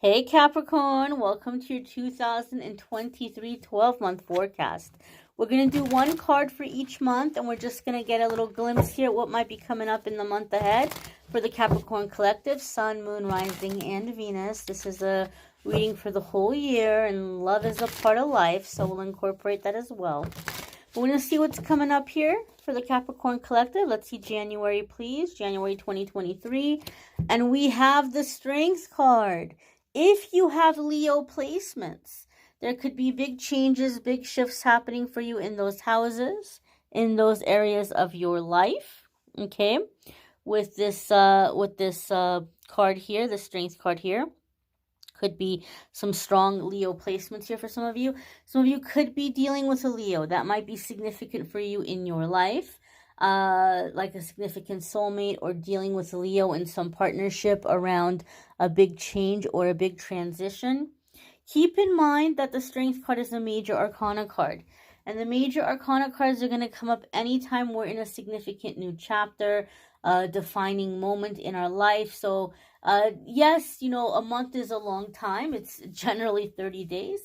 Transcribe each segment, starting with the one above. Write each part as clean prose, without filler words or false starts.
Hey Capricorn, welcome to your 2023 12-month forecast. We're going to do one card for each month, and we're just going to get a little glimpse here at what might be coming up in the month ahead for the Capricorn Collective, Sun, Moon, Rising, and Venus. This is a reading for the whole year, and love is a part of life, so we'll incorporate that as well. We're going to see what's coming up here for the Capricorn Collective. Let's see January, please. January 2023. And we have the Strength card. If you have Leo placements, there could be big changes, big shifts happening for you in those houses, in those areas of your life. Okay? With this card here, the Strength card here. Could be some strong Leo placements here for some of you. Some of you could be dealing with a Leo. That might be significant for you in your life, like a significant soulmate, or dealing with a Leo in some partnership around a big change or a big transition. Keep in mind that the Strength card is a major arcana card. And the major arcana cards are going to come up anytime we're in a significant new chapter, defining moment in our life. So yes, you know, a month is a long time. It's generally 30 days.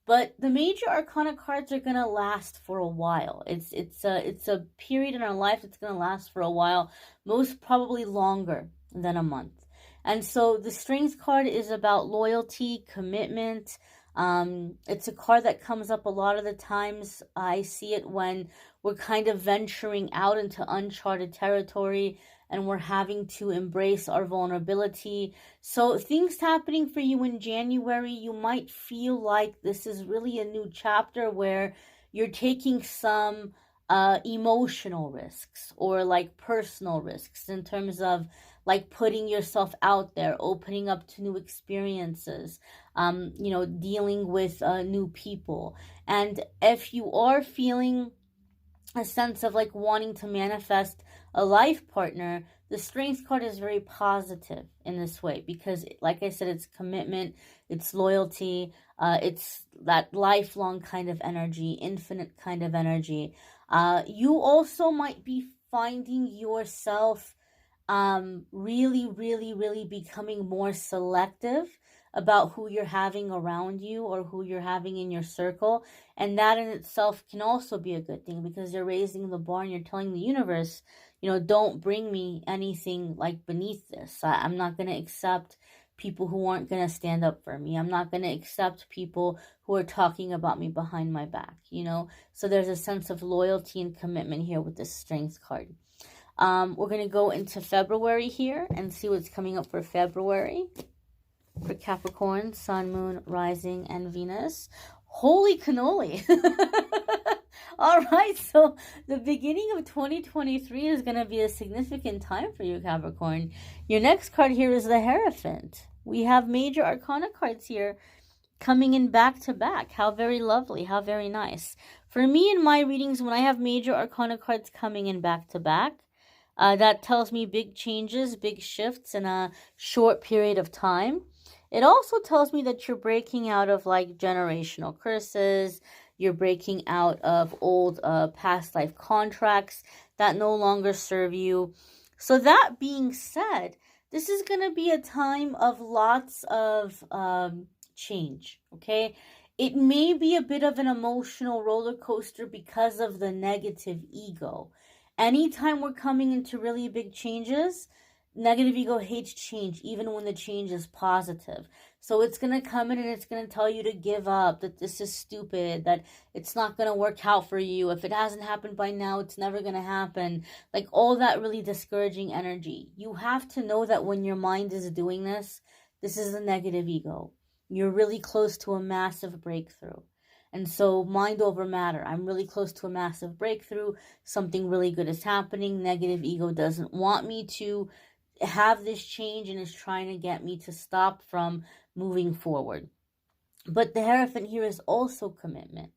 But the major arcana cards are going to last for a while. It's a period in our life that's going to last for a while, most probably longer than a month. And so the Strength card is about loyalty, commitment. It's a card that comes up a lot of the times. I see it when we're kind of venturing out into uncharted territory and we're having to embrace our vulnerability. So things happening for you in January, you might feel like this is really a new chapter where you're taking some emotional risks or like personal risks in terms of like putting yourself out there, opening up to new experiences, you know, dealing with new people. And if you are feeling a sense of like wanting to manifest a life partner, the Strength card is very positive in this way because, like I said, it's commitment, it's loyalty, it's that lifelong kind of energy, infinite kind of energy. You also might be finding yourself really becoming more selective about who you're having around you or who you're having in your circle. And that in itself can also be a good thing because you're raising the bar and you're telling the universe, you know, don't bring me anything like beneath this. I'm not going to accept people who aren't going to stand up for me. I'm not going to accept people who are talking about me behind my back, you know. So there's a sense of loyalty and commitment here with this Strength card. We're going to go into February here and see what's coming up for February. For Capricorn, Sun, Moon, Rising, and Venus. Holy cannoli! All right, so the beginning of 2023 is going to be a significant time for you, Capricorn. Your next card here is the Hierophant. We have major arcana cards here coming in back to back. How very lovely, how very nice. For me in my readings, when I have major arcana cards coming in back to back, that tells me big changes, big shifts in a short period of time. It also tells me that you're breaking out of like generational curses. You're breaking out of old past life contracts that no longer serve you. So that being said, this is going to be a time of lots of change, okay? It may be a bit of an emotional roller coaster because of the negative ego. Anytime we're coming into really big changes, negative ego hates change, even when the change is positive. So it's going to come in and it's going to tell you to give up, that this is stupid, that it's not going to work out for you. If it hasn't happened by now, it's never going to happen. Like all that really discouraging energy. You have to know that when your mind is doing this, this is a negative ego. You're really close to a massive breakthrough. And so mind over matter. I'm really close to a massive breakthrough. Something really good is happening. Negative ego doesn't want me to have this change and is trying to get me to stop from moving forward. But the Hierophant here is also commitment.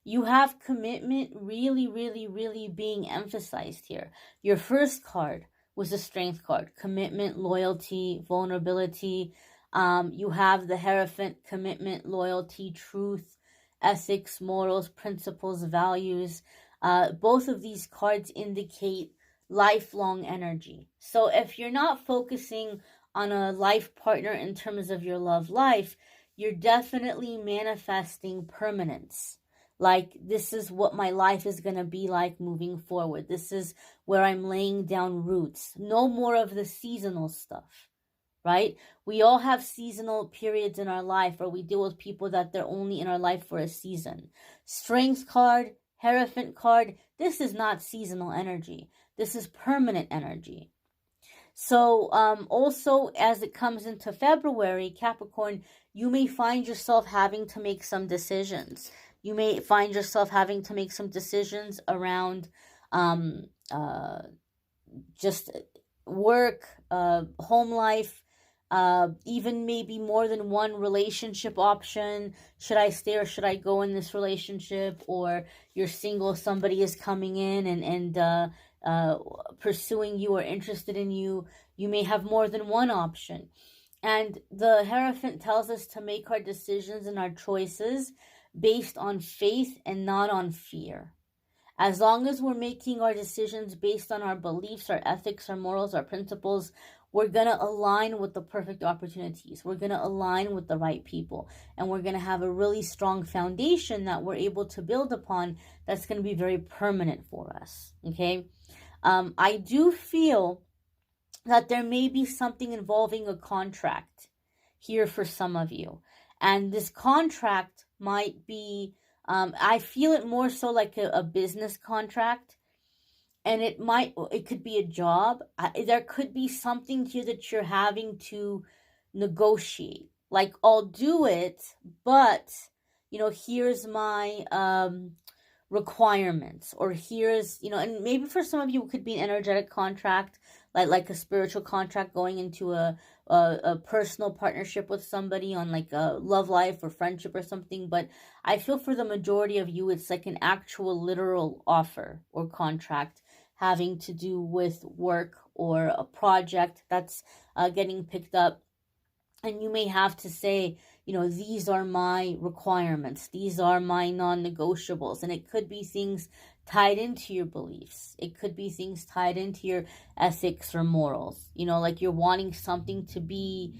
You have commitment really being emphasized here. Your first card was the Strength card. Commitment, loyalty, vulnerability. You have the Hierophant, commitment, loyalty, truth, ethics, morals, principles, values. Both of these cards indicate lifelong energy. So if you're not focusing on a life partner in terms of your love life, you're definitely manifesting permanence. Like, this is what my life is going to be like moving forward. This is where I'm laying down roots. No more of the seasonal stuff, right? We all have seasonal periods in our life, or we deal with people that they're only in our life for a season. Strength card, Hierophant card, this is not seasonal energy. This is permanent energy. So also, as it comes into February, Capricorn, you may find yourself having to make some decisions. You may find yourself having to make some decisions around um, uh, just work, home life, even maybe more than one relationship option. Should I stay or should I go in this relationship? Or you're single, somebody is coming in and pursuing you or interested in you. You may have more than one option. And the Hierophant tells us to make our decisions and our choices based on faith and not on fear. As long as we're making our decisions based on our beliefs, our ethics, our morals, our principles, we're going to align with the perfect opportunities. We're going to align with the right people. And we're going to have a really strong foundation that we're able to build upon that's going to be very permanent for us. Okay? I do feel that there may be something involving a contract here for some of you. And this contract might be, I feel it more so like a business contract. And it could be a job. There could be something here that you're having to negotiate. Like, I'll do it, but, here's my requirements, or here's, and maybe for some of you it could be an energetic contract, like a spiritual contract going into a personal partnership with somebody on like a love life or friendship or something. But I feel for the majority of you, it's like an actual literal offer or contract having to do with work or a project that's getting picked up. And you may have to say, these are my requirements. These are my non-negotiables. And it could be things tied into your beliefs. It could be things tied into your ethics or morals. Like you're wanting something to be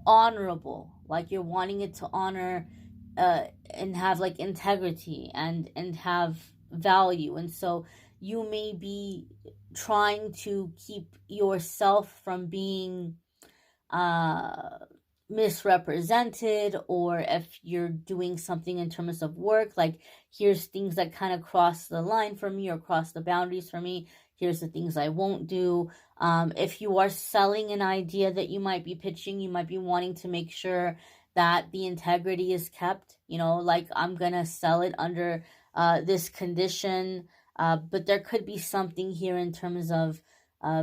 honorable. Like you're wanting it to honor and have like integrity and have value. And so you may be trying to keep yourself from being misrepresented, or if you're doing something in terms of work, like here's things that kind of cross the line for me or cross the boundaries for me. Here's the things I won't do. If you are selling an idea that you might be pitching, you might be wanting to make sure that the integrity is kept, like I'm going to sell it under this condition. But there could be something here in terms of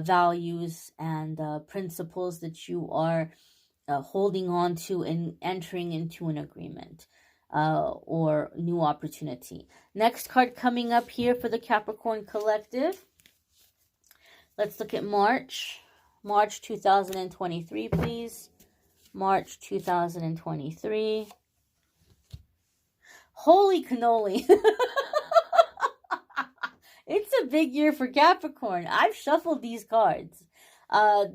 values and principles that you are holding on to and entering into an agreement or new opportunity. Next card coming up here for the Capricorn Collective. Let's look at March 2023, please. March 2023. Holy cannoli. It's a big year for Capricorn. I've shuffled these cards.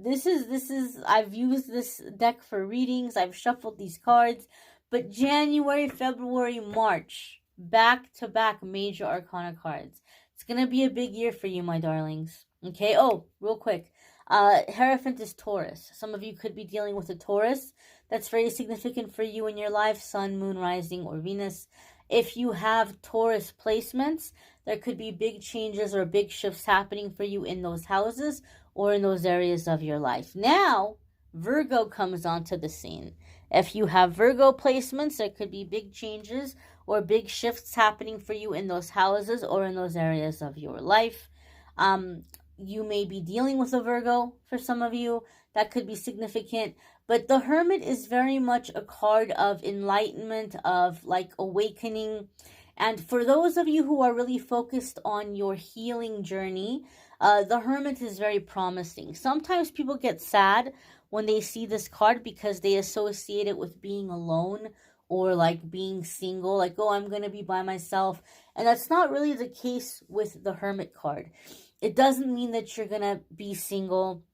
This is I've used this deck for readings. I've shuffled these cards. But January, February, March, back-to-back major arcana cards. It's going to be a big year for you, my darlings. Okay, real quick. Hierophant is Taurus. Some of you could be dealing with a Taurus. That's very significant for you in your life, Sun, Moon, Rising, or Venus. If you have Taurus placements, there could be big changes or big shifts happening for you in those houses or in those areas of your life. Now, Virgo comes onto the scene. If you have Virgo placements, there could be big changes or big shifts happening for you in those houses or in those areas of your life. You may be dealing with a Virgo for some of you. That could be significant. But the Hermit is very much a card of enlightenment, of like awakening. And for those of you who are really focused on your healing journey, the Hermit is very promising. Sometimes people get sad when they see this card because they associate it with being alone or like being single, like, oh, I'm going to be by myself. And that's not really the case with the Hermit card. It doesn't mean that you're going to be single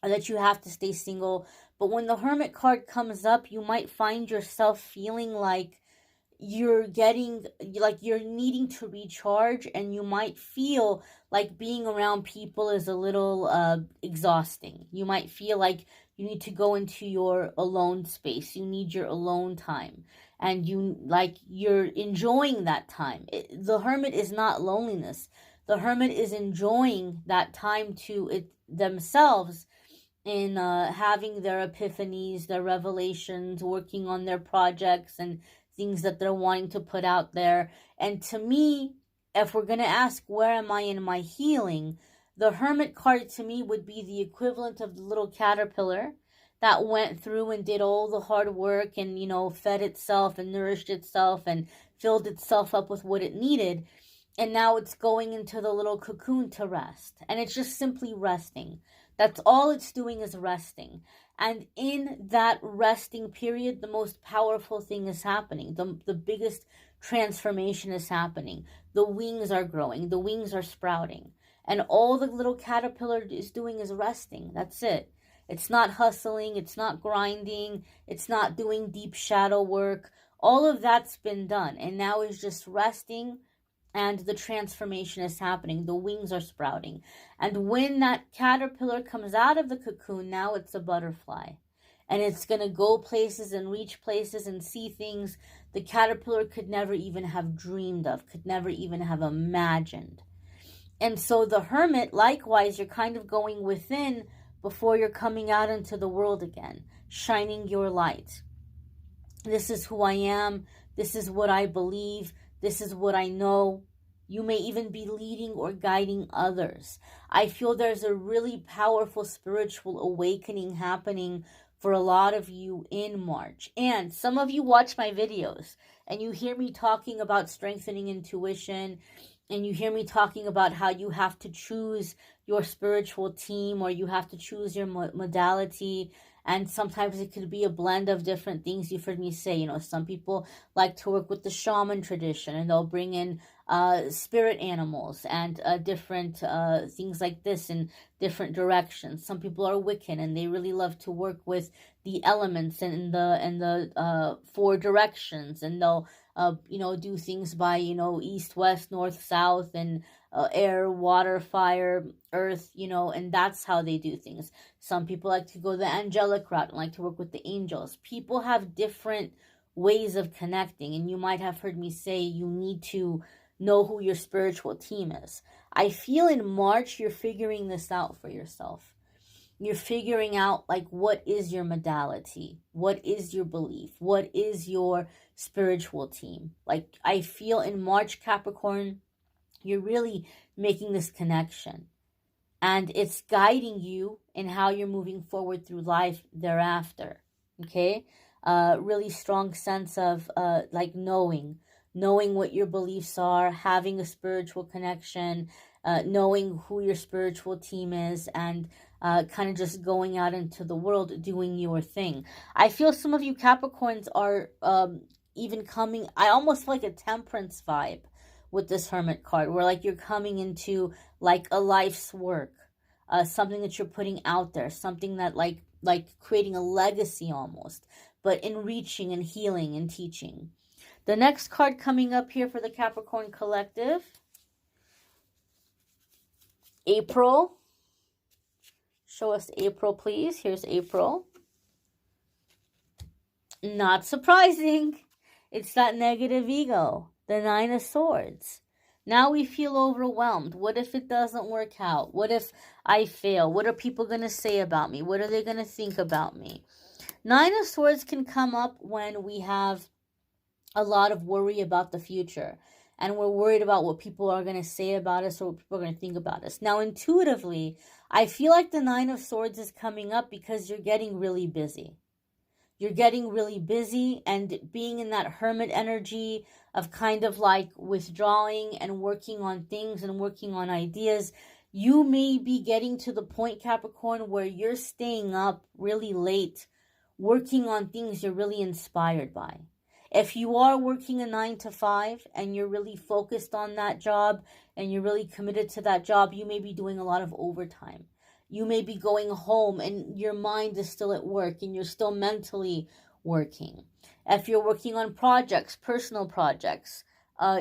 or that you have to stay single. But when the Hermit card comes up, you might find yourself feeling like you're needing to recharge, and you might feel like being around people is a little exhausting. You might feel like you need to go into your alone space. You need your alone time, and you're enjoying that time. The Hermit is not loneliness. The Hermit is enjoying that time to themselves, in having their epiphanies, their revelations, working on their projects and things that they're wanting to put out there. And to me, if we're going to ask, where am I in my healing? The Hermit card to me would be the equivalent of the little caterpillar that went through and did all the hard work and, fed itself and nourished itself and filled itself up with what it needed. And now it's going into the little cocoon to rest. And it's just simply resting. That's all it's doing, is resting. And in that resting period, the most powerful thing is happening. The biggest transformation is happening. The wings are growing. The wings are sprouting. And all the little caterpillar is doing is resting. That's it. It's not hustling. It's not grinding. It's not doing deep shadow work. All of that's been done. And now it's just resting. And the transformation is happening. The wings are sprouting. And when that caterpillar comes out of the cocoon, now it's a butterfly. And it's going to go places and reach places and see things the caterpillar could never even have dreamed of, could never even have imagined. And so the Hermit, likewise, you're kind of going within before you're coming out into the world again, shining your light. This is who I am. This is what I believe. This is what I know. You may even be leading or guiding others. I feel there's a really powerful spiritual awakening happening for a lot of you in March. And some of you watch my videos and you hear me talking about strengthening intuition, and you hear me talking about how you have to choose your spiritual team, or you have to choose your modality. And sometimes it could be a blend of different things. You've heard me say, some people like to work with the shaman tradition, and they'll bring in spirit animals and different things like this in different directions. Some people are Wiccan, and they really love to work with the elements and the four directions, and they'll do things by east, west, north, south, and air, water, fire, earth, and that's how they do things. Some people like to go the angelic route and like to work with the angels. People have different ways of connecting, and you might have heard me say you need to know who your spiritual team is. I feel in March you're figuring this out for yourself. You're figuring out, what is your modality? What is your belief? What is your spiritual team? I feel in March, Capricorn, you're really making this connection. And it's guiding you in how you're moving forward through life thereafter. Okay? Really strong sense of knowing what your beliefs are, having a spiritual connection, knowing who your spiritual team is, and kind of just going out into the world, doing your thing. I feel some of you Capricorns are even coming, I almost feel like a temperance vibe with this Hermit card, where you're coming into a life's work, something that you're putting out there, something that like creating a legacy almost, but in reaching and healing and teaching. The next card coming up here for the Capricorn Collective, April. Show us April, please. Here's April. Not surprising. It's that negative ego. The Nine of Swords. Now we feel overwhelmed. What if it doesn't work out? What if I fail? What are people going to say about me? What are they going to think about me? Nine of Swords can come up when we have a lot of worry about the future, and we're worried about what people are going to say about us or what people are going to think about us. Now, intuitively, I feel like the Nine of Swords is coming up because you're getting really busy. You're getting really busy, and being in that hermit energy of kind of withdrawing and working on things and working on ideas. You may be getting to the point, Capricorn, where you're staying up really late, working on things you're really inspired by. If you are working a 9 to 5 and you're really focused on that job and you're really committed to that job, you may be doing a lot of overtime. You may be going home and your mind is still at work and you're still mentally working. If you're working on projects, personal projects,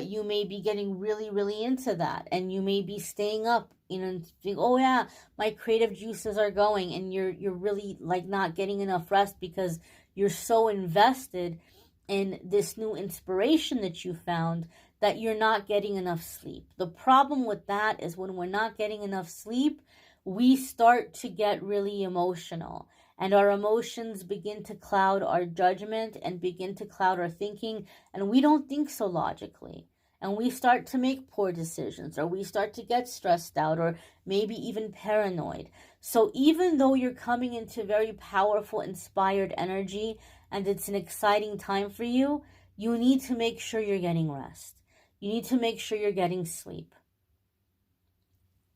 you may be getting really, really into that, and you may be staying up, and think, oh yeah, my creative juices are going, and you're really like not getting enough rest because you're so invested in this new inspiration that you found that you're not getting enough sleep. The problem with that is when we're not getting enough sleep, we start to get really emotional. And our emotions begin to cloud our judgment and begin to cloud our thinking. And we don't think so logically. And we start to make poor decisions, or we start to get stressed out, or maybe even paranoid. So even though you're coming into very powerful, inspired energy, and it's an exciting time for you, you need to make sure you're getting rest. You need to make sure you're getting sleep.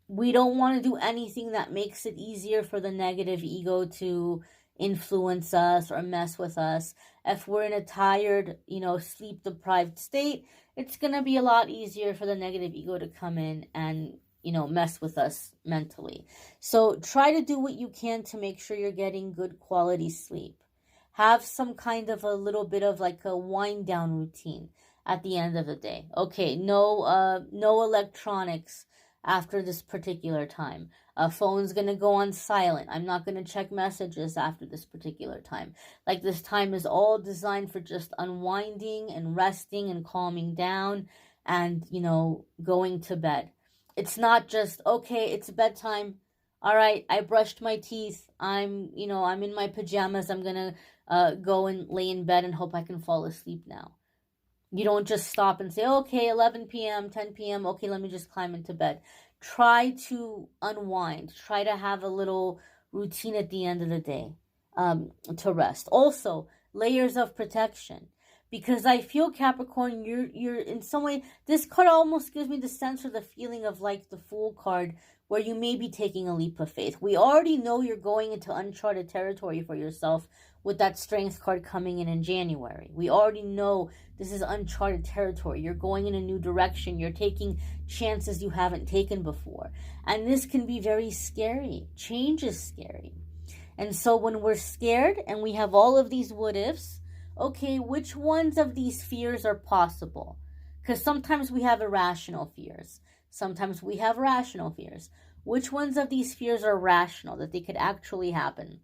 We don't want to do anything that makes it easier for the negative ego to influence us or mess with us. If we're in a tired, sleep-deprived state, it's going to be a lot easier for the negative ego to come in and, mess with us mentally. So try to do what you can to make sure you're getting good quality sleep. Have some kind of a little bit of like a wind down routine at the end of the day. Okay, no electronics after this particular time. Phone's going to go on silent. I'm not going to check messages after this particular time. Like, this time is all designed for just unwinding and resting and calming down and, going to bed. It's not just, okay, it's bedtime. All right, I brushed my teeth. I'm in my pajamas. I'm going to go and lay in bed and hope I can fall asleep now. You don't just stop and say, okay, 11 p.m., 10 p.m., okay, let me just climb into bed. Try to unwind. Try to have a little routine at the end of the day to rest. Also, layers of protection. Because I feel, Capricorn, you're in some way, this card almost gives me the sense or the feeling of like the Fool card, where you may be taking a leap of faith. We already know you're going into uncharted territory for yourself with that Strength card coming in January. We already know this is uncharted territory. You're going in a new direction. You're taking chances you haven't taken before. And this can be very scary. Change is scary. And so when we're scared and we have all of these what ifs, okay, which ones of these fears are possible? Because sometimes we have irrational fears. Sometimes we have rational fears. Which ones of these fears are rational, that they could actually happen?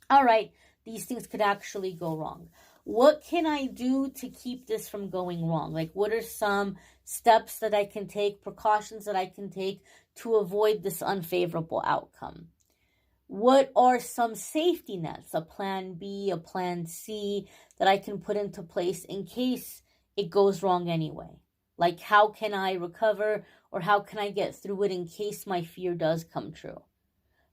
All right, these things could actually go wrong. What can I do to keep this from going wrong? Like, what are some steps that I can take, precautions that I can take to avoid this unfavorable outcome? What are some safety nets, a plan B, a plan C, that I can put into place in case it goes wrong anyway? Like, how can I recover, or how can I get through it in case my fear does come true?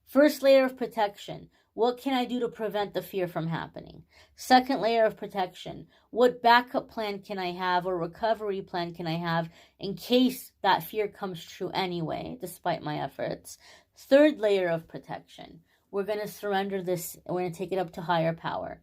First layer of protection. What can I do to prevent the fear from happening? Second layer of protection. What backup plan can I have, or recovery plan can I have in case that fear comes true anyway, despite my efforts? Third layer of protection. We're going to surrender this, and we're going to take it up to higher power.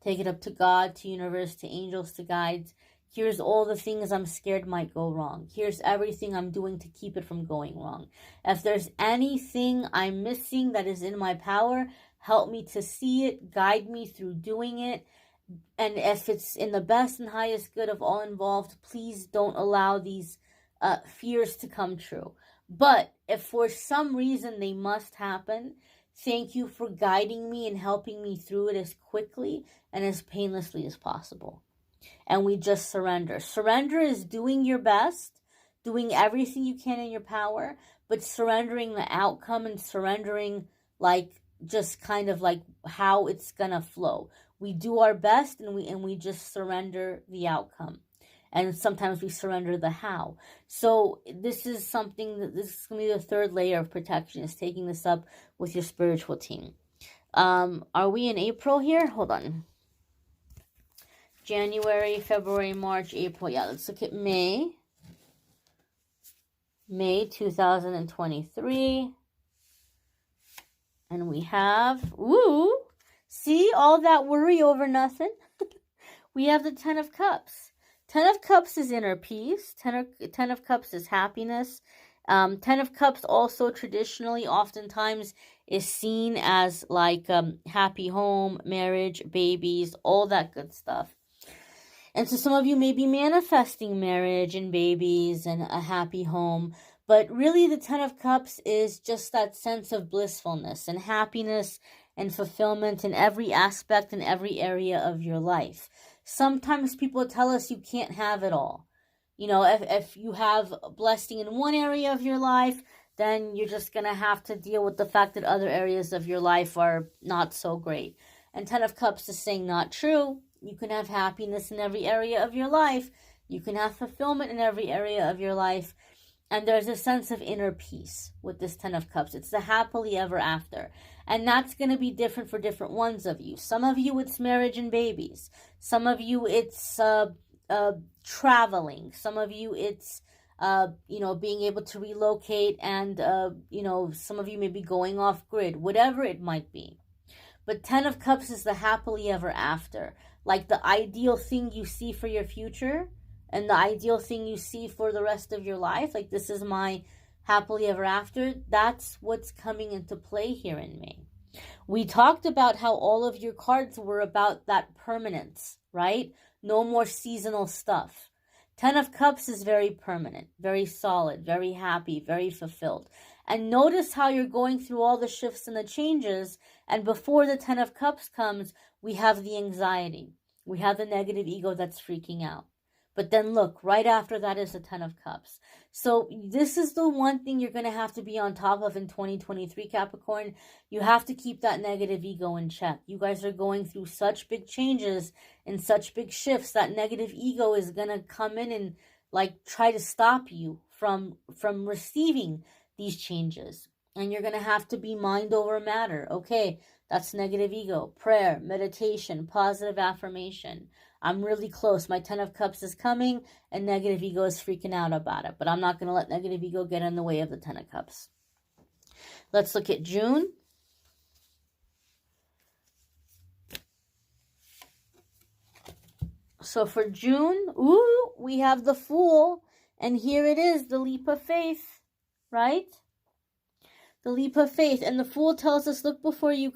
Take it up to God, to universe, to angels, to guides. Here's all the things I'm scared might go wrong. Here's everything I'm doing to keep it from going wrong. If there's anything I'm missing that is in my power, help me to see it, guide me through doing it. And if it's in the best and highest good of all involved, please don't allow these fears to come true. But if for some reason they must happen, thank you for guiding me and helping me through it as quickly and as painlessly as possible. And we just surrender. Surrender is doing your best, doing everything you can in your power, but surrendering the outcome and surrendering like just kind of like how it's gonna flow. We do our best, and we just surrender the outcome. And sometimes we surrender the how. So this is something that this is gonna be the third layer of protection, is taking this up with your spiritual team. Are we in April here? Hold on. January, February, March, April. Yeah, let's look at May. May 2023. And we have, see, all that worry over nothing. we have the Ten of Cups. Ten of Cups is inner peace. Ten of Cups is happiness. Ten of Cups also traditionally oftentimes is seen as like happy home, marriage, babies, all that good stuff. And so some of you may be manifesting marriage and babies and a happy home. But really the Ten of Cups is just that sense of blissfulness and happiness and fulfillment in every aspect and every area of your life. Sometimes people tell us you can't have it all. You know, if you have blessing in one area of your life, then you're just going to have to deal with the fact that other areas of your life are not so great. And Ten of Cups is saying not true. You can have happiness in every area of your life. You can have fulfillment in every area of your life. And there's a sense of inner peace with this Ten of Cups. It's the happily ever after. And that's going to be different for different ones of you. Some of you, it's marriage and babies. Some of you, it's traveling. Some of you, it's, being able to relocate. And, some of you may be going off grid. Whatever it might be. But Ten of Cups is the happily ever after. Like the ideal thing you see for your future and the ideal thing you see for the rest of your life. Like, this is my happily ever after. That's what's coming into play here in May. We talked about how all of your cards were about that permanence, right? No more seasonal stuff. Ten of Cups is very permanent, very solid, very happy, very fulfilled. And notice how you're going through all the shifts and the changes. And before the Ten of Cups comes, we have the anxiety. We have the negative ego that's freaking out. But then look, right after that is the Ten of Cups. So this is the one thing you're going to have to be on top of in 2023, Capricorn. You have to keep that negative ego in check. You guys are going through such big changes and such big shifts. That negative ego is going to come in and like try to stop you from receiving these changes. And you're going to have to be mind over matter. Okay, that's negative ego. Prayer, meditation, positive affirmation. I'm really close. My Ten of Cups is coming and negative ego is freaking out about it. But I'm not going to let negative ego get in the way of the Ten of Cups. Let's look at June. So for June, we have the Fool. And here it is, the leap of faith, right? The leap of faith. And the Fool tells us, look before you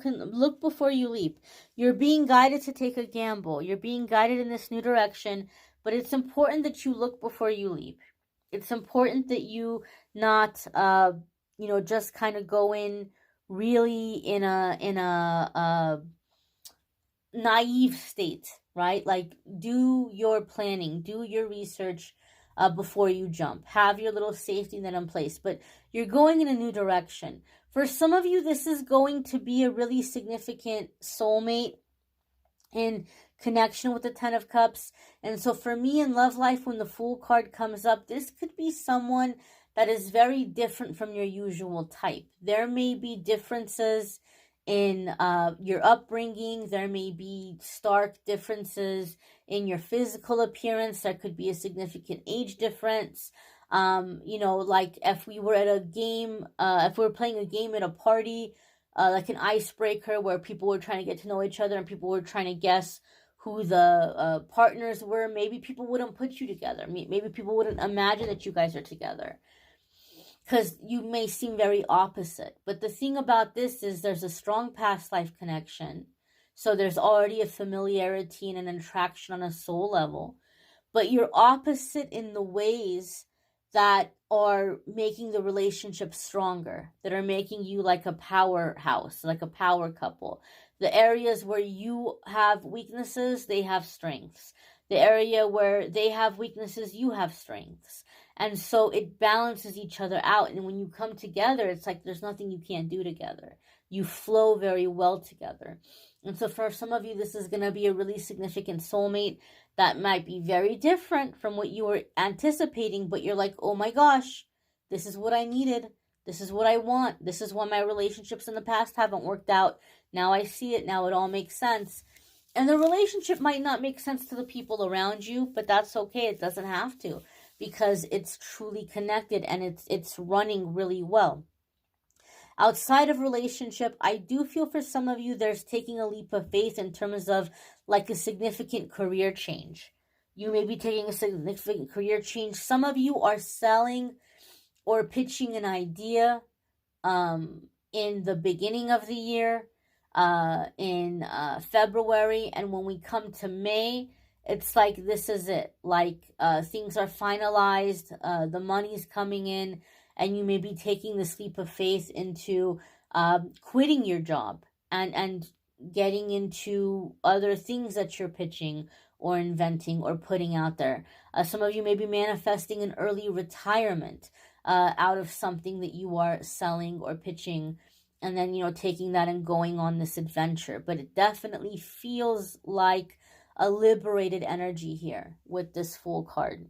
leap. You're being guided to take a gamble. You're being guided in this new direction. But it's important that you look before you leap. It's important that you not, just kind of go in really in a naive state, right? Like, do your planning, do your research before you jump. Have your little safety net in place. But you're going in a new direction. For some of you, this is going to be a really significant soulmate in connection with the Ten of Cups. And so for me in love life, when the Fool card comes up, this could be someone that is very different from your usual type. There may be differences in your upbringing. There may be stark differences in your physical appearance. There could be a significant age difference. Like if we were at a game, if we were playing a game at a party, like an icebreaker where people were trying to get to know each other and people were trying to guess who the partners were, maybe people wouldn't put you together. Maybe people wouldn't imagine that you guys are together, because you may seem very opposite. But the thing about this is there's a strong past life connection. So there's already a familiarity and an attraction on a soul level. But you're opposite in the ways that are making the relationship stronger, that are making you like a powerhouse, like a power couple. The areas where you have weaknesses, they have strengths. The area where they have weaknesses, you have strengths. And so it balances each other out. And when you come together, it's like there's nothing you can't do together. You flow very well together. And so for some of you, this is going to be a really significant soulmate that might be very different from what you were anticipating. But you're like, oh my gosh, this is what I needed. This is what I want. This is why my relationships in the past haven't worked out. Now I see it. Now it all makes sense. And the relationship might not make sense to the people around you, but that's okay. It doesn't have to, because it's truly connected and it's running really well. Outside of relationship, I do feel for some of you there's taking a leap of faith in terms of like a significant career change. You may be taking a significant career change. Some of you are selling or pitching an idea in the beginning of the year, in February, and when we come to May, it's like this is it. Like things are finalized, the money's coming in, and you may be taking this leap of faith into quitting your job and getting into other things that you're pitching or inventing or putting out there. Some of you may be manifesting an early retirement out of something that you are selling or pitching, and then, taking that and going on this adventure. But it definitely feels like a liberated energy here with this Fool card.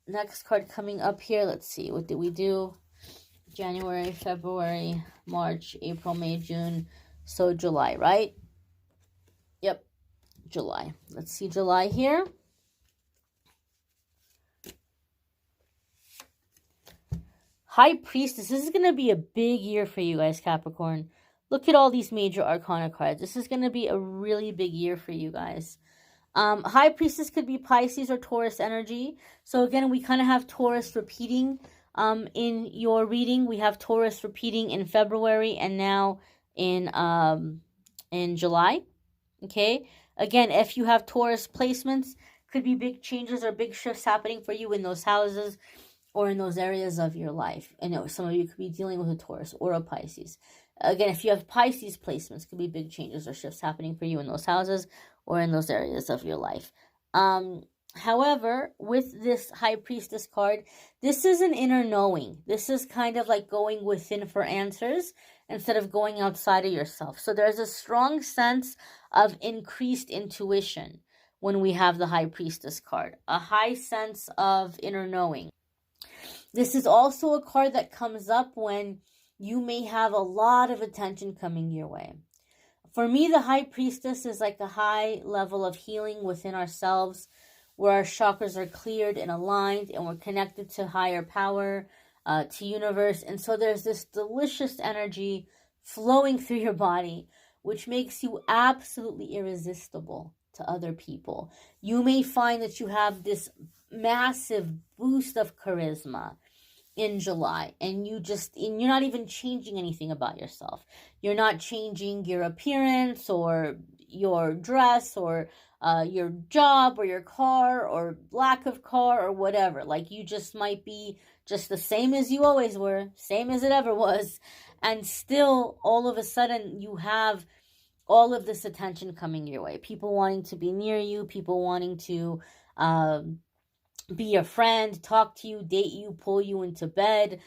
Next card coming up here. Let's see. What did we do? January, February, March, April, May, June. So July, right? Yep. July. Let's see July here. High Priestess. This is going to be a big year for you guys, Capricorn. Look at all these major arcana cards. This is going to be a really big year for you guys. High Priestess could be Pisces or Taurus energy. So again, we kind of have Taurus repeating in your reading. We have Taurus repeating in February and now in July. Okay. Again, if you have Taurus placements, could be big changes or big shifts happening for you in those houses or in those areas of your life. I know some of you could be dealing with a Taurus or a Pisces. Again, if you have Pisces placements, could be big changes or shifts happening for you in those houses or in those areas of your life. However, with this High Priestess card, this is an inner knowing. This is kind of like going within for answers instead of going outside of yourself. So there's a strong sense of increased intuition when we have the High Priestess card. A high sense of inner knowing. This is also a card that comes up when you may have a lot of attention coming your way. For me, the High Priestess is like a high level of healing within ourselves, where our chakras are cleared and aligned, and we're connected to higher power, to universe. And so there's this delicious energy flowing through your body, which makes you absolutely irresistible to other people. You may find that you have this massive boost of charisma in July, and you're not even changing anything about yourself. You're not changing your appearance or your dress or your job or your car or lack of car or whatever. Like, you just might be just the same as you always were, same as it ever was, and still all of a sudden you have all of this attention coming your way. People wanting to be near you, people wanting to be your friend, talk to you, date you, pull you into bed.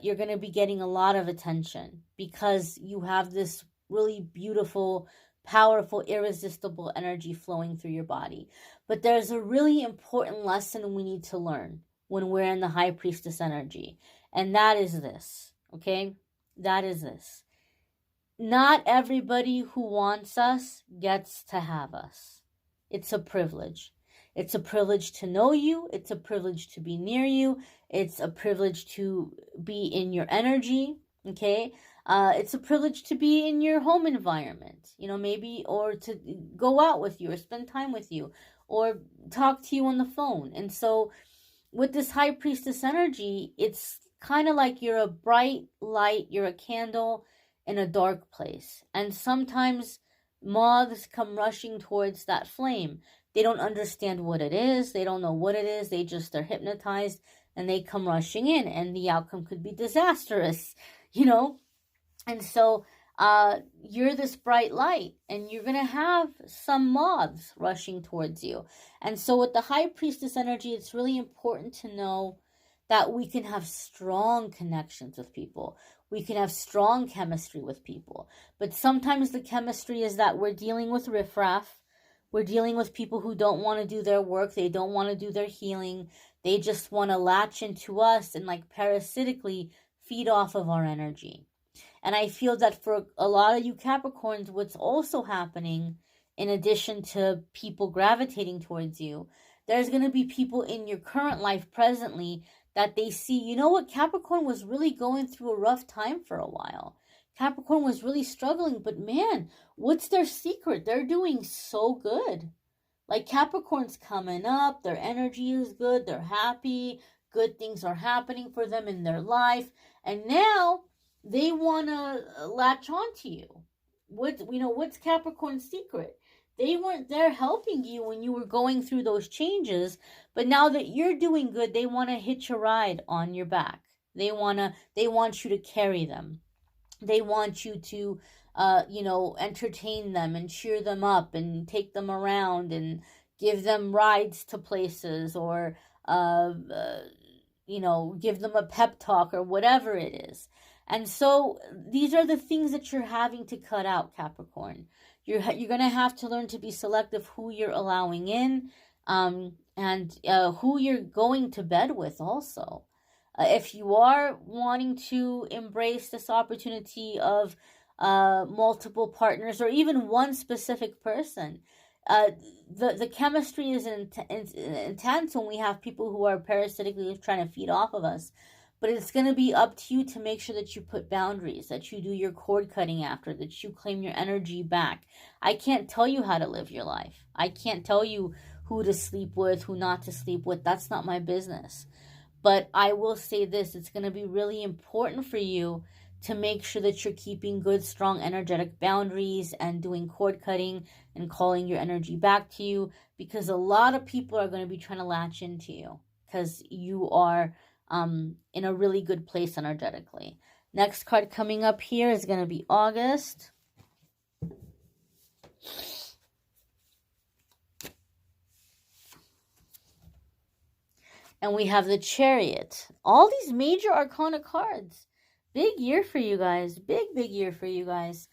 You're going to be getting a lot of attention because you have this really beautiful, powerful, irresistible energy flowing through your body. But there's a really important lesson we need to learn when we're in the High Priestess energy. And that is this, okay? That is this. Not everybody who wants us gets to have us. It's a privilege. It's a privilege to know you. It's a privilege to be near you. It's a privilege to be in your energy, okay? It's a privilege to be in your home environment, maybe, or to go out with you or spend time with you or talk to you on the phone. And so with this High Priestess energy, it's kind of like you're a bright light, you're a candle in a dark place. And sometimes moths come rushing towards that flame. They don't understand what it is. They don't know what it is. They're hypnotized and they come rushing in, and the outcome could be disastrous, And so you're this bright light, and you're going to have some moths rushing towards you. And so with the High Priestess energy, it's really important to know that we can have strong connections with people. We can have strong chemistry with people. But sometimes the chemistry is that we're dealing with riffraff. We're dealing with people who don't want to do their work. They don't want to do their healing. They just want to latch into us and like parasitically feed off of our energy. And I feel that for a lot of you Capricorns, what's also happening, in addition to people gravitating towards you, there's going to be people in your current life presently that they see, you know what, Capricorn was really going through a rough time for a while. Capricorn was really struggling, but man, what's their secret? They're doing so good. Like Capricorn's coming up, their energy is good, they're happy, good things are happening for them in their life, and now they want to latch on to you. What's Capricorn's secret? They weren't there helping you when you were going through those changes, but now that you're doing good, they want to hitch a ride on your back. They want you to carry them. They want you to entertain them and cheer them up and take them around and give them rides to places, or give them a pep talk or whatever it is. And so these are the things that you're having to cut out, Capricorn. You're going to have to learn to be selective who you're allowing in, and who you're going to bed with also. If you are wanting to embrace this opportunity of multiple partners or even one specific person, the chemistry is intense when we have people who are parasitically trying to feed off of us. But it's going to be up to you to make sure that you put boundaries, that you do your cord cutting after, that you claim your energy back. I can't tell you how to live your life. I can't tell you who to sleep with, who not to sleep with. That's not my business. But I will say this, it's going to be really important for you to make sure that you're keeping good, strong, energetic boundaries and doing cord cutting and calling your energy back to you, because a lot of people are going to be trying to latch into you because you are in a really good place energetically. Next card coming up here is going to be August. And we have the Chariot. All these major arcana cards. Big year for you guys. Big year for you guys.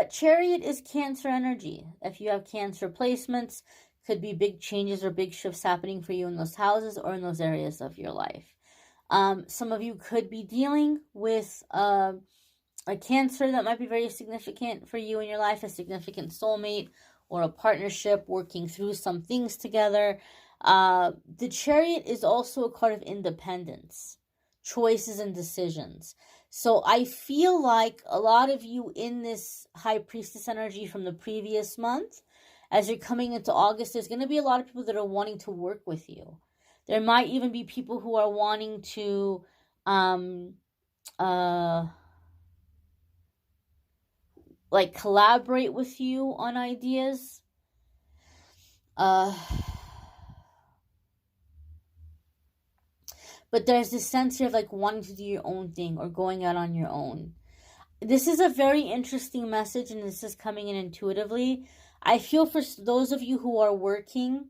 Chariot is Cancer energy. If you have Cancer placements, could be big changes or big shifts happening for you in those houses or in those areas of your life. Some of you could be dealing with a Cancer that might be very significant for you in your life, a significant soulmate or a partnership, working through some things together. The Chariot is also a card of independence, choices and decisions. So I feel like a lot of you in this High Priestess energy from the previous month, as you're coming into August, there's going to be a lot of people that are wanting to work with you. There might even be people who are wanting to collaborate with you on ideas. But there's this sense here of wanting to do your own thing or going out on your own. This is a very interesting message, and this is coming in intuitively. I feel for those of you who are working,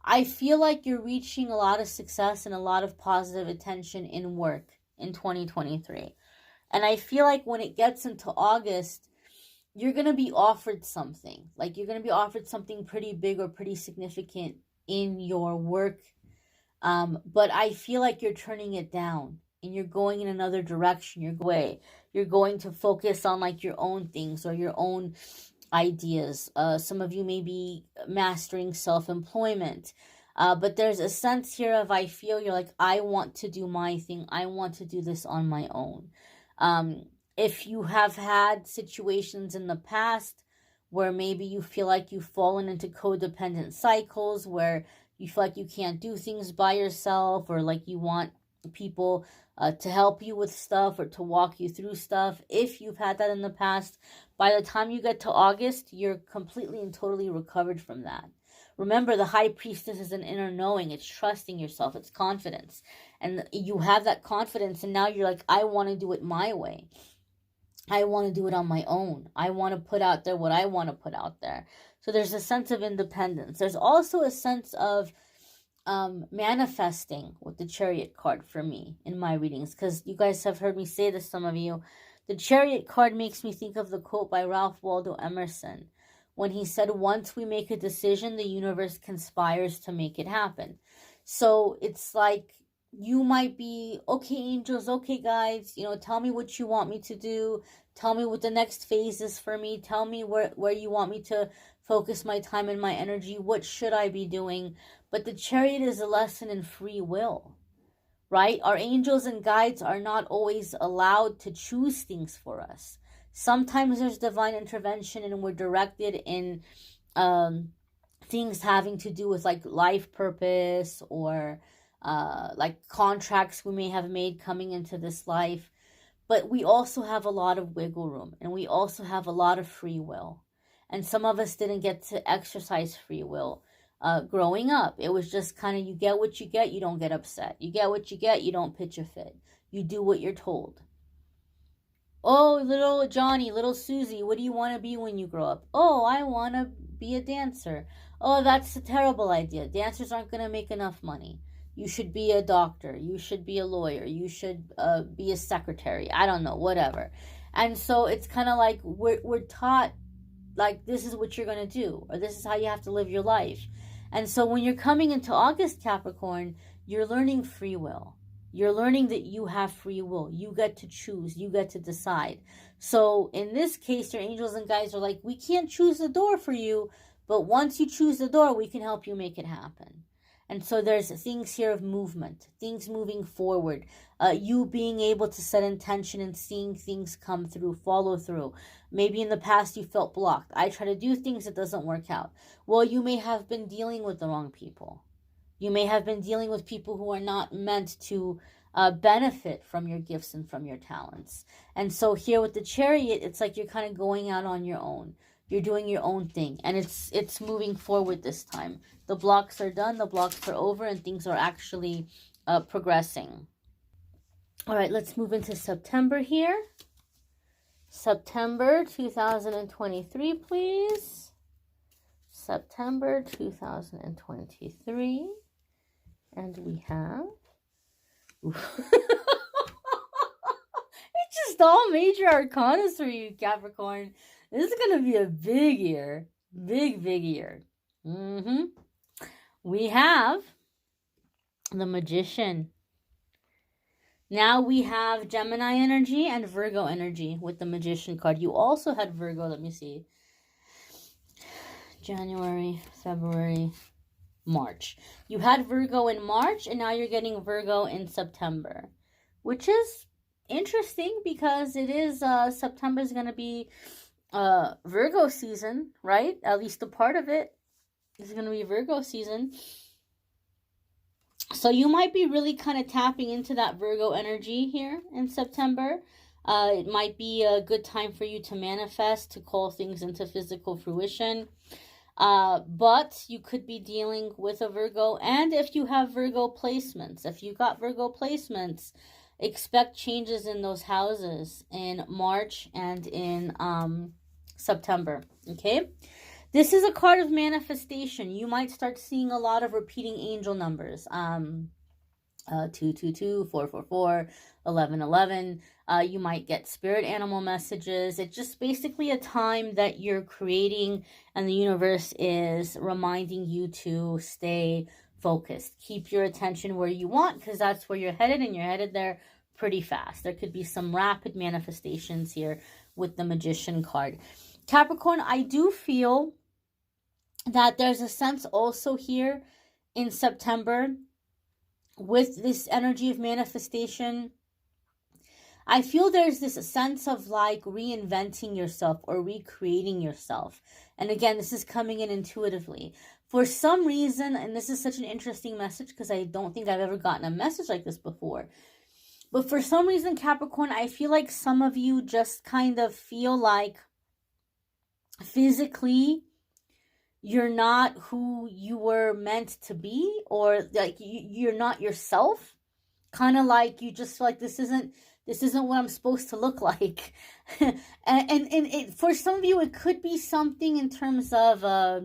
I feel like you're reaching a lot of success and a lot of positive attention in work in 2023. And I feel like when it gets into August, you're going to be offered something. You're going to be offered something pretty big or pretty significant in your work. But I feel like you're turning it down and you're going in another direction. You're going to focus on your own things or your own ideas. Some of you may be mastering self-employment. But there's a sense here of, I feel you're I want to do my thing. I want to do this on my own. If you have had situations in the past where maybe you feel like you've fallen into codependent cycles where you feel like you can't do things by yourself, or you want people to help you with stuff or to walk you through stuff. If you've had that in the past, by the time you get to August, you're completely and totally recovered from that. Remember, the High Priestess is an inner knowing. It's trusting yourself. It's confidence. And you have that confidence, and now you're I want to do it my way. I want to do it on my own. I want to put out there what I want to put out there. So there's a sense of independence. There's also a sense of manifesting with the Chariot card for me in my readings, because you guys have heard me say this, some of you. The Chariot card makes me think of the quote by Ralph Waldo Emerson when he said, once we make a decision, the universe conspires to make it happen. So it's you might be, okay, angels, okay, guides, tell me what you want me to do. Tell me what the next phase is for me. Tell me where you want me to focus my time and my energy. What should I be doing? But the Chariot is a lesson in free will, right? Our angels and guides are not always allowed to choose things for us. Sometimes there's divine intervention and we're directed in things having to do with like life purpose or like contracts we may have made coming into this life. But we also have a lot of wiggle room and we also have a lot of free will. And some of us didn't get to exercise free will growing up. It was just kind of, you get what you get, you don't get upset. You get what you get, you don't pitch a fit. You do what you're told. Oh, little Johnny, little Susie, what do you want to be when you grow up? Oh, I want to be a dancer. Oh, that's a terrible idea. Dancers aren't going to make enough money. You should be a doctor. You should be a lawyer. You should be a secretary. I don't know, whatever. And so it's kind of like we're taught, like, this is what you're going to do, or this is how you have to live your life. And so when you're coming into August, Capricorn, you're learning free will. You're learning that you have free will. You get to choose. You get to decide. So in this case, your angels and guides are like, we can't choose the door for you, but once you choose the door, we can help you make it happen. And so there's things here of movement, things moving forward, you being able to set intention and seeing things come through, follow through. Maybe in the past you felt blocked. I try to do things, it doesn't work out. Well, you may have been dealing with the wrong people. You may have been dealing with people who are not meant to benefit from your gifts and from your talents. And so here with the Chariot, it's like you're kind of going out on your own. You're doing your own thing, and it's moving forward this time. The blocks are done, the blocks are over, and things are actually progressing. All right, let's move into September here. September 2023, please. September 2023. And we have... it's just all major arcana for you, Capricorn. This is going to be a big year. Big year. We have the Magician. Now we have Gemini energy and Virgo energy with the Magician card. You also had Virgo, let me see. January, February, March. You had Virgo in March, and now you're getting Virgo in September, which is interesting because it is September is going to be Virgo season, right? At least a part of it is going to be Virgo season. So you might be really kind of tapping into that Virgo energy here in September. It might be a good time for you to manifest, to call things into physical fruition. But you could be dealing with a Virgo. And if you have Virgo placements, if you got Virgo placements, expect changes in those houses in March and in September. Okay? This is a card of manifestation. You might start seeing a lot of repeating angel numbers. 222, 444, 1111. You might get spirit animal messages. It's just basically a time that you're creating and the universe is reminding you to stay focused. Keep your attention where you want because that's where you're headed, and you're headed there pretty fast. There could be some rapid manifestations here with the Magician card. Capricorn, I do feel that there's a sense also here in September with this energy of manifestation. I feel there's this sense of like reinventing yourself or recreating yourself. And again, this is coming in intuitively. For some reason, and this is such an interesting message because I don't think I've ever gotten a message like this before. But for some reason, Capricorn, I feel like some of you just kind of feel like physically you're not who you were meant to be, or like you're not yourself. Kind of like you just feel like this isn't what I'm supposed to look like. and it, for some of you, it could be something in terms of a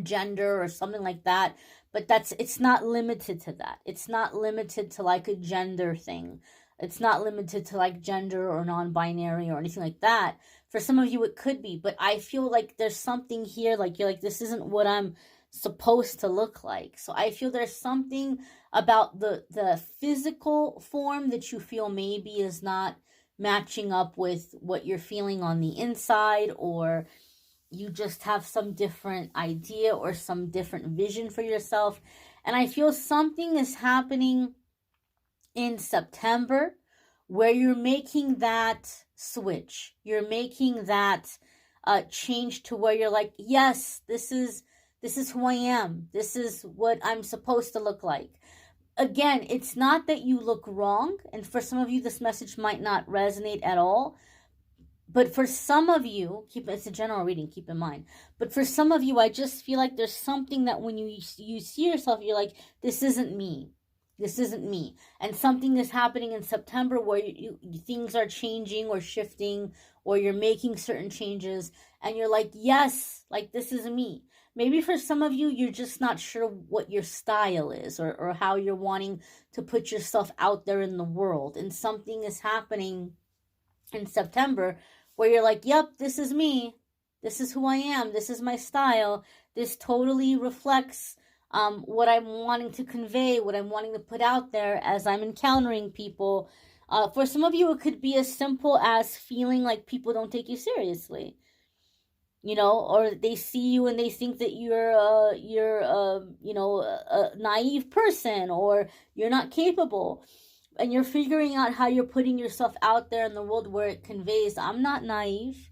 gender or something like that. But it's not limited to that. It's not limited to like a gender thing. It's not limited to like gender or non-binary or anything like that. For some of you, it could be. But I feel like there's something here, like you're like, this isn't what I'm supposed to look like. So I feel there's something about the physical form that you feel maybe is not matching up with what you're feeling on the inside, or you just have some different idea or some different vision for yourself. And I feel something is happening in September where you're making that switch. You're making that change to where you're like, yes, this is who I am. This is what I'm supposed to look like. Again, it's not that you look wrong, and for some of you this message might not resonate at all, but for some of you, it's a general reading, keep in mind, but for some of you, I just feel like there's something that when you see yourself, you're like, this isn't me. This isn't me. And something is happening in September where things are changing or shifting, or you're making certain changes, and you're like, yes, like this is me. Maybe for some of you, you're just not sure what your style is, or how you're wanting to put yourself out there in the world. And something is happening in September where you're like, yep, this is me. This is who I am. This is my style. This totally reflects what I'm wanting to convey, what I'm wanting to put out there as I'm encountering people. For some of you, it could be as simple as feeling like people don't take you seriously. You know, or they see you and they think that you're a naive person, or you're not capable. And you're figuring out how you're putting yourself out there in the world where it conveys, I'm not naive,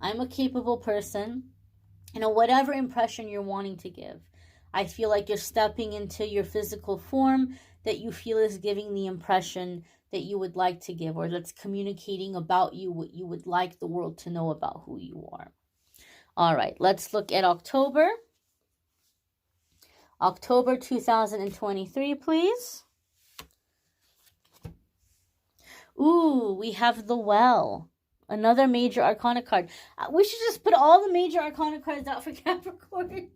I'm a capable person. You know, whatever impression you're wanting to give. I feel like you're stepping into your physical form that you feel is giving the impression that you would like to give, or that's communicating about you what you would like the world to know about who you are. All right, let's look at October. October 2023, please. Ooh, we have the Well. Another major arcana card. We should just put all the major arcana cards out for Capricorn.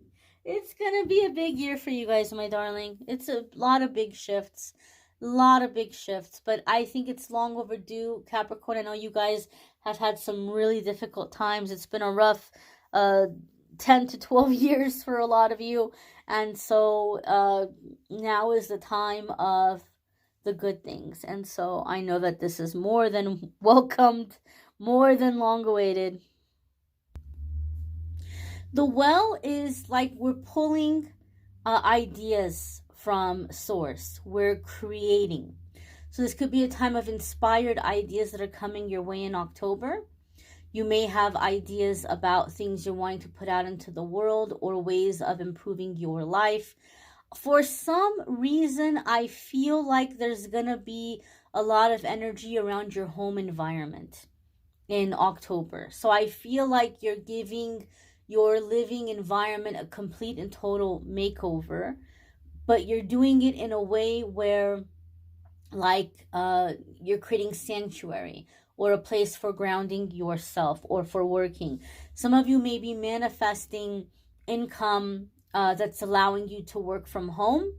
It's going to be a big year for you guys, my darling. It's a lot of big shifts. But I think it's long overdue, Capricorn. I know you guys have had some really difficult times. It's been a rough 10 to 12 years for a lot of you. And so now is the time of the good things. And so I know that this is more than welcomed, more than long awaited. The Well is like we're pulling ideas from source. We're creating. So this could be a time of inspired ideas that are coming your way in October. You may have ideas about things you're wanting to put out into the world, or ways of improving your life. For some reason, I feel like there's going to be a lot of energy around your home environment in October. So I feel like you're giving your living environment a complete and total makeover, but you're doing it in a way where like you're creating sanctuary, or a place for grounding yourself, or for working. Some of you may be manifesting income that's allowing you to work from home.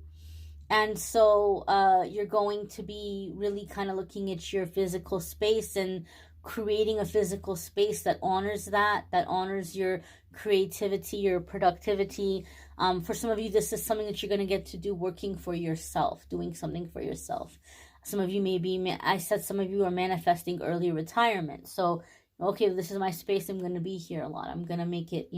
And so you're going to be really kind of looking at your physical space and creating a physical space that honors that honors your creativity, your productivity. For some of you, this is something that you're going to get to do working for yourself, doing something for yourself. Some of you some of you are manifesting early retirement. So, okay, this is my space. I'm going to be here a lot. I'm going to make it,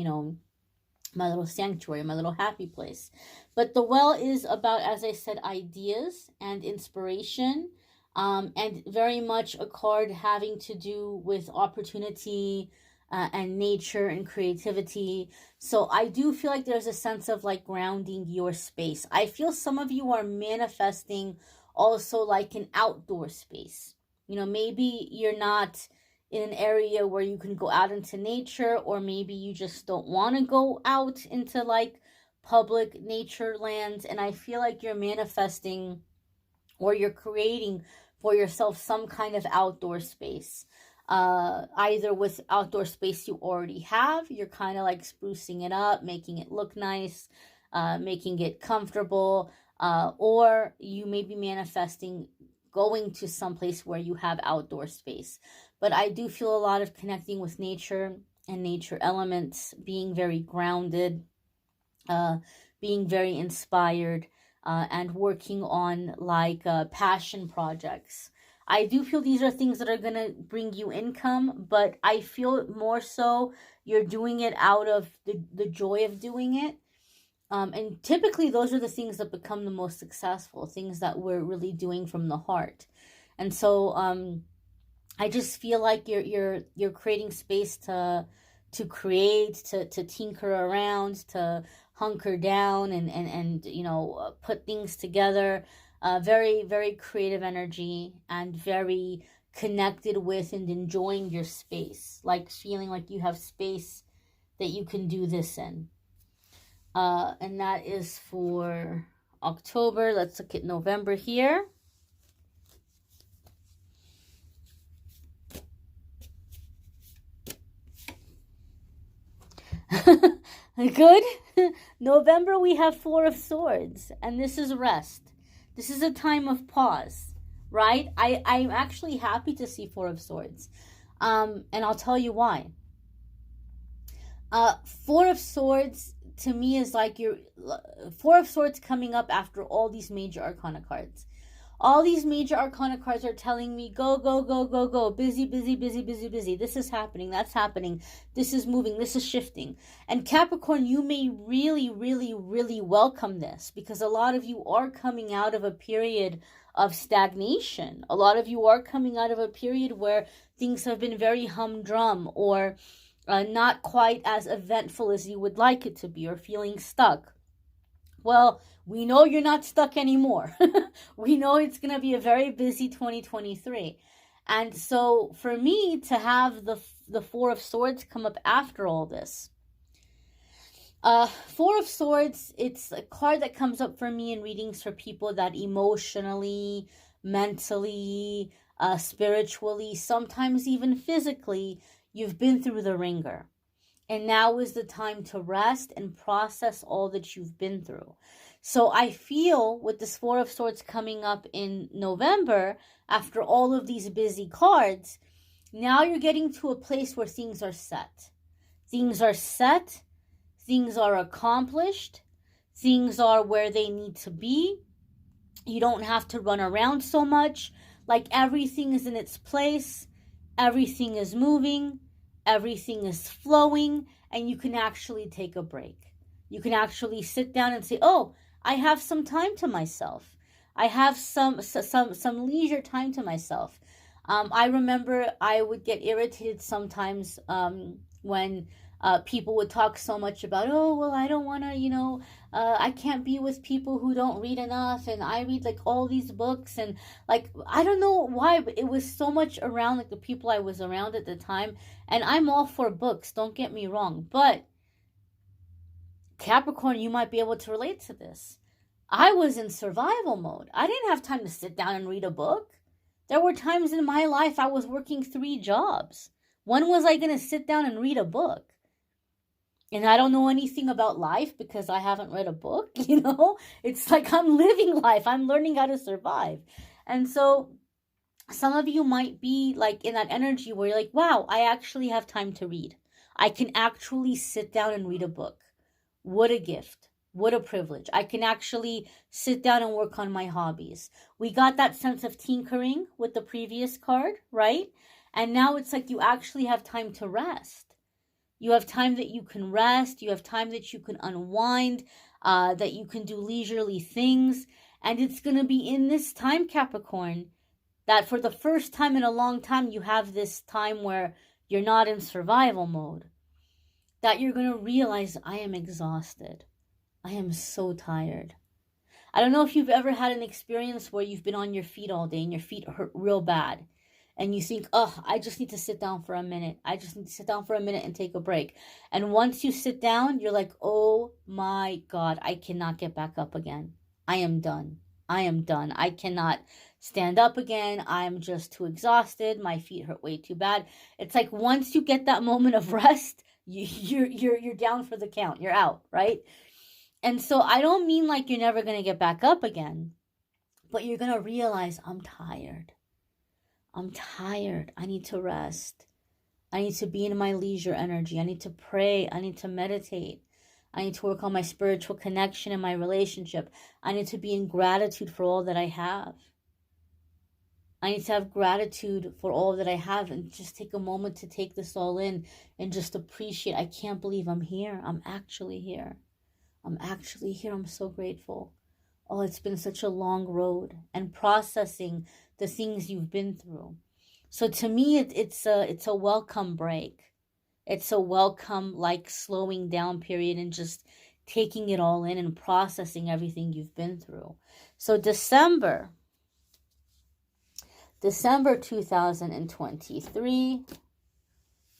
my little sanctuary, my little happy place. But the Well is about, as I said, ideas and inspiration, and very much a card having to do with opportunity and nature and creativity. So I do feel like there's a sense of like grounding your space. I feel some of you are manifesting also like an outdoor space. Maybe you're not in an area where you can go out into nature, or maybe you just don't want to go out into like public nature lands. And I feel like you're manifesting, or you're creating for yourself some kind of outdoor space. Either with outdoor space you already have, you're kind of like sprucing it up, making it look nice, making it comfortable, or you may be manifesting going to some place where you have outdoor space. But I do feel a lot of connecting with nature and nature elements, being very grounded, being very inspired, and working on like passion projects. I do feel these are things that are going to bring you income, but I feel more so you're doing it out of the joy of doing it. And typically those are the things that become the most successful, things that we're really doing from the heart. And so I just feel like you're creating space to create, to tinker around, to hunker down, and put things together. Very, very creative energy, and very connected with and enjoying your space, like feeling like you have space that you can do this in. And that is for October. Let's look at November here. Good. November, we have Four of Swords, and this is rest. This is a time of pause, right? I'm actually happy to see Four of Swords. And I'll tell you why. Four of Swords to me is like your Four of Swords coming up after all these major arcana cards. All these major arcana cards are telling me, go, go, go, go, go. Busy, busy, busy, busy, busy. This is happening. That's happening. This is moving. This is shifting. And Capricorn, you may really, really, really welcome this, because a lot of you are coming out of a period of stagnation. A lot of you are coming out of a period where things have been very humdrum, or not quite as eventful as you would like it to be, or feeling stuck. Well, we know you're not stuck anymore. We know it's going to be a very busy 2023. And so for me to have the Four of Swords come up after all this, Four of Swords, it's a card that comes up for me in readings for people that emotionally, mentally, spiritually, sometimes even physically, you've been through the ringer. And now is the time to rest and process all that you've been through. So I feel with this Four of Swords coming up in November, after all of these busy cards, now you're getting to a place where things are set. Things are set. Things are accomplished. Things are where they need to be. You don't have to run around so much. Like, everything is in its place. Everything is moving. Everything is flowing, and you can actually take a break. You can actually sit down and say, oh, I have some time to myself. I have some leisure time to myself. I remember I would get irritated sometimes when people would talk so much about, oh, well, I don't want to, I can't be with people who don't read enough, and I read like all these books, and like, I don't know why, but it was so much around like the people I was around at the time. And I'm all for books, don't get me wrong, but Capricorn, you might be able to relate to this. I was in survival mode. I didn't have time to sit down and read a book. There were times in my life I was working 3 jobs. When was I going to sit down and read a book? And I don't know anything about life because I haven't read a book, It's like I'm living life. I'm learning how to survive. And so some of you might be like in that energy where you're like, wow, I actually have time to read. I can actually sit down and read a book. What a gift. What a privilege. I can actually sit down and work on my hobbies. We got that sense of tinkering with the previous card, right? And now it's like you actually have time to rest. You have time that you can rest. You have time that you can unwind, that you can do leisurely things. And it's going to be in this time, Capricorn, that for the first time in a long time, you have this time where you're not in survival mode. That you're going to realize, I am exhausted. I am so tired. I don't know if you've ever had an experience where you've been on your feet all day and your feet hurt real bad. And you think, oh, I just need to sit down for a minute. I just need to sit down for a minute and take a break. And once you sit down, you're like, oh my God, I cannot get back up again. I am done. I am done. I cannot stand up again. I'm just too exhausted. My feet hurt way too bad. It's like once you get that moment of rest, you're down for the count. You're out, right? And so I don't mean like you're never going to get back up again, but you're going to realize, I'm tired. I'm tired. I need to rest. I need to be in my leisure energy. I need to pray. I need to meditate. I need to work on my spiritual connection and my relationship. I need to be in gratitude for all that I have. I need to have gratitude for all that I have and just take a moment to take this all in and just appreciate. I can't believe I'm here. I'm actually here. I'm actually here. I'm so grateful. Oh, it's been such a long road, and processing the things you've been through. So to me, it's a welcome break. It's a welcome, like, slowing down period and just taking it all in and processing everything you've been through. So December 2023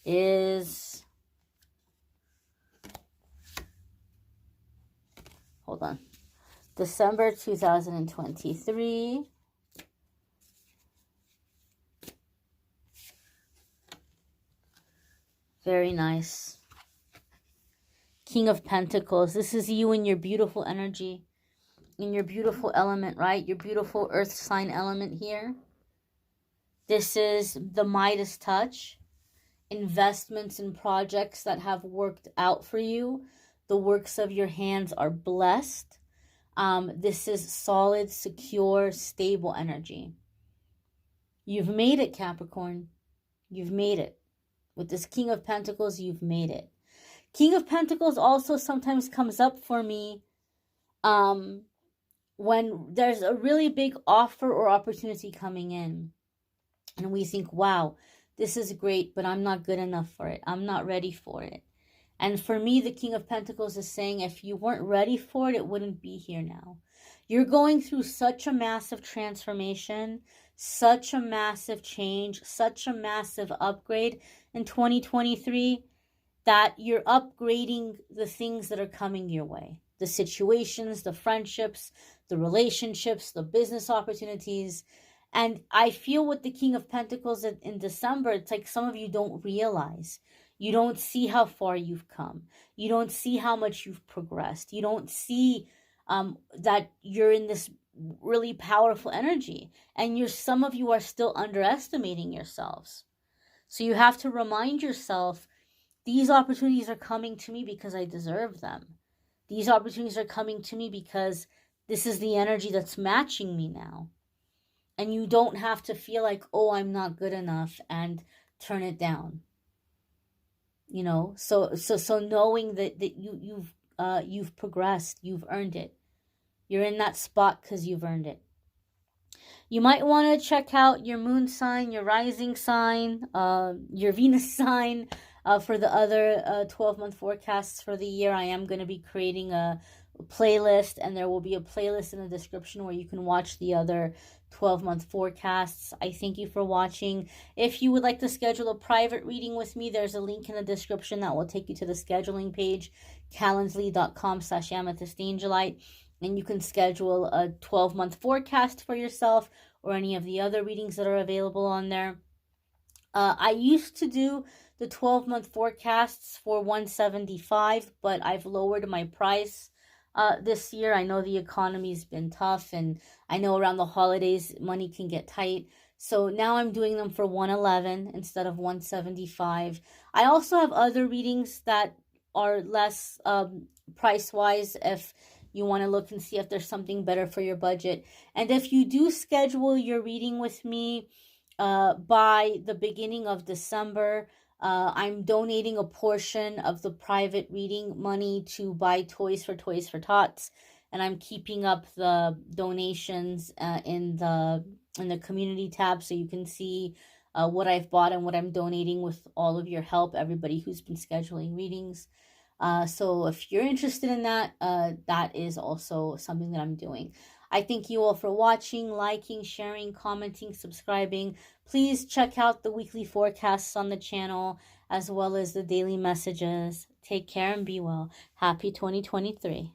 is, hold on, December 2023 very nice. King of Pentacles. This is you in your beautiful energy, in your beautiful element, right? Your beautiful earth sign element here. This is the Midas touch. Investments in projects that have worked out for you. The works of your hands are blessed. This is solid, secure, stable energy. You've made it, Capricorn. You've made it. With this King of Pentacles, you've made it. King of Pentacles also sometimes comes up for me when there's a really big offer or opportunity coming in. And we think, wow, this is great, but I'm not good enough for it. I'm not ready for it. And for me, the King of Pentacles is saying, if you weren't ready for it, it wouldn't be here now. You're going through such a massive transformation, such a massive change, such a massive upgrade in 2023 that you're upgrading the things that are coming your way. The situations, the friendships, the relationships, the business opportunities. And I feel with the King of Pentacles in December, it's like some of you don't realize. You don't see how far you've come. You don't see how much you've progressed. You don't see that you're in this really powerful energy. And some of you are still underestimating yourselves. So you have to remind yourself, these opportunities are coming to me because I deserve them. These opportunities are coming to me because this is the energy that's matching me now. And you don't have to feel like, oh, I'm not good enough and turn it down. You know, so knowing that you've progressed, you've earned it. You're in that spot because you've earned it. You might want to check out your moon sign, your rising sign, your Venus sign for the other 12-month forecasts for the year. I am going to be creating a playlist, and there will be a playlist in the description where you can watch the other 12-month forecasts. I thank you for watching. If you would like to schedule a private reading with me, there's a link in the description that will take you to the scheduling page, calendly.com/amethystangelite, and you can schedule a 12-month forecast for yourself or any of the other readings that are available on there. I used to do the 12-month forecasts for $175, but I've lowered my price this year. I know the economy's been tough, and I know around the holidays money can get tight. So now I'm doing them for $111 instead of $175. I also have other readings that are less price-wise if you want to look and see if there's something better for your budget. And if you do schedule your reading with me by the beginning of December, I'm donating a portion of the private reading money to buy Toys for Tots, and I'm keeping up the donations in the community tab, so you can see what I've bought and what I'm donating with all of your help, everybody who's been scheduling readings. So if you're interested in that, that is also something that I'm doing. I thank you all for watching, liking, sharing, commenting, subscribing. Please check out the weekly forecasts on the channel as well as the daily messages. Take care and be well. Happy 2023.